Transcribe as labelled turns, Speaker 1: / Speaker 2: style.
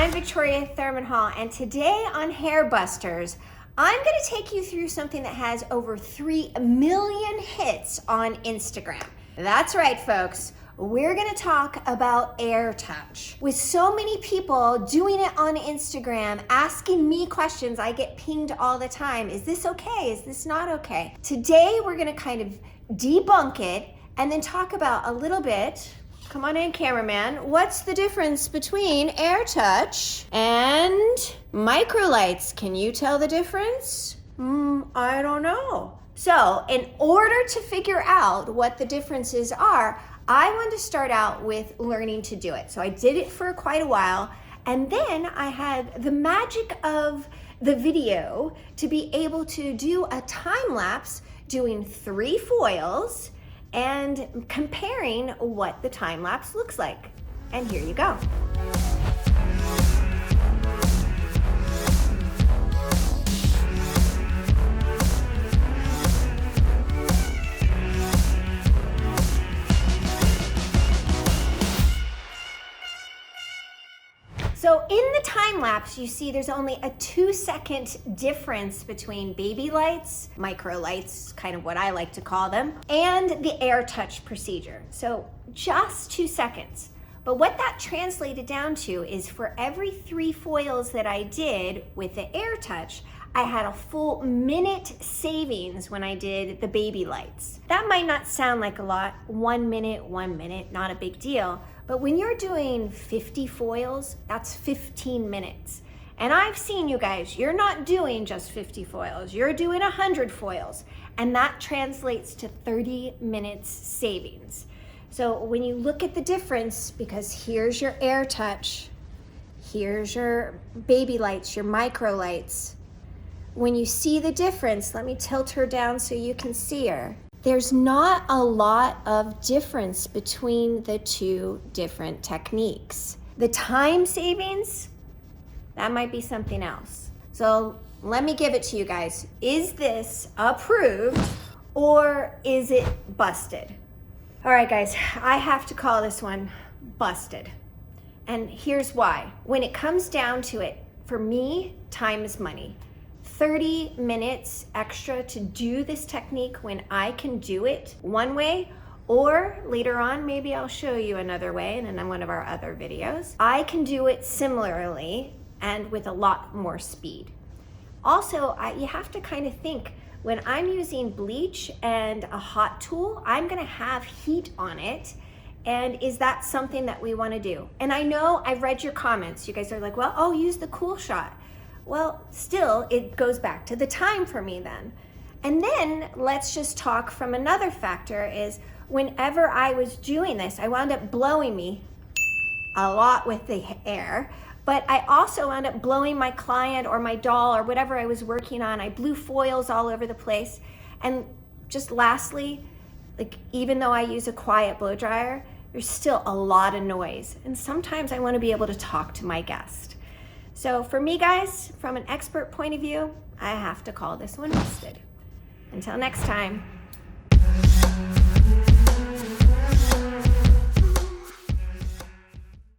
Speaker 1: I'm Victoria Thurman Hall, and today on Hairbusters, I'm going to take you through something that has over 3 million hits on Instagram. That's right, folks. We're going to talk about Airtouch. With so many people doing it on Instagram, asking me questions, I get pinged all the time. Is this okay? Is this not okay? Today, we're going to kind of debunk it and then talk about a little bit. Come on in, cameraman. What's the difference between Airtouch and Microlights? Can you tell the difference? I don't know. So, in order to figure out what the differences are, I wanted to start out with learning to do it. So I did it for quite a while, and then I had the magic of the video to be able to do a time lapse doing 3 foils and comparing what the time lapse looks like. And here you go. So in the time lapse, you see there's only a 2-second difference between Babylights, Microlights, kind of what I like to call them, and the Airtouch procedure. So just 2 seconds. But what that translated down to is for every 3 foils that I did with the Airtouch, I had a full minute savings when I did the Babylights. That might not sound like a lot, 1 minute, not a big deal. But when you're doing 50 foils, that's 15 minutes. And I've seen you guys, you're not doing just 50 foils, you're doing 100 foils. And that translates to 30 minutes savings. So when you look at the difference, because here's your Airtouch, here's your Babylights, your Microlights. When you see the difference, let me tilt her down so you can see her. There's not a lot of difference between the 2 different techniques. The time savings, that might be something else. So let me give it to you guys. Is this approved or is it busted? All right, guys, I have to call this one busted. And here's why. When it comes down to it, for me, time is money. 30 minutes extra to do this technique when I can do it one way, or later on, maybe I'll show you another way in one of our other videos. I can do it similarly and with a lot more speed. Also, you have to kind of think, when I'm using bleach and a hot tool, I'm gonna have heat on it. And is that something that we wanna do? And I know I've read your comments. You guys are like, well, oh, use the cool shot. Well, still, it goes back to the time for me then. And then let's just talk from another factor is whenever I was doing this, I wound up blowing me a lot with the air, but I also wound up blowing my client or my doll or whatever I was working on. I blew foils all over the place. And just lastly, like even though I use a quiet blow dryer, there's still a lot of noise. And sometimes I want to be able to talk to my guest. So for me, guys, from an expert point of view, I have to call this one busted. Until next time.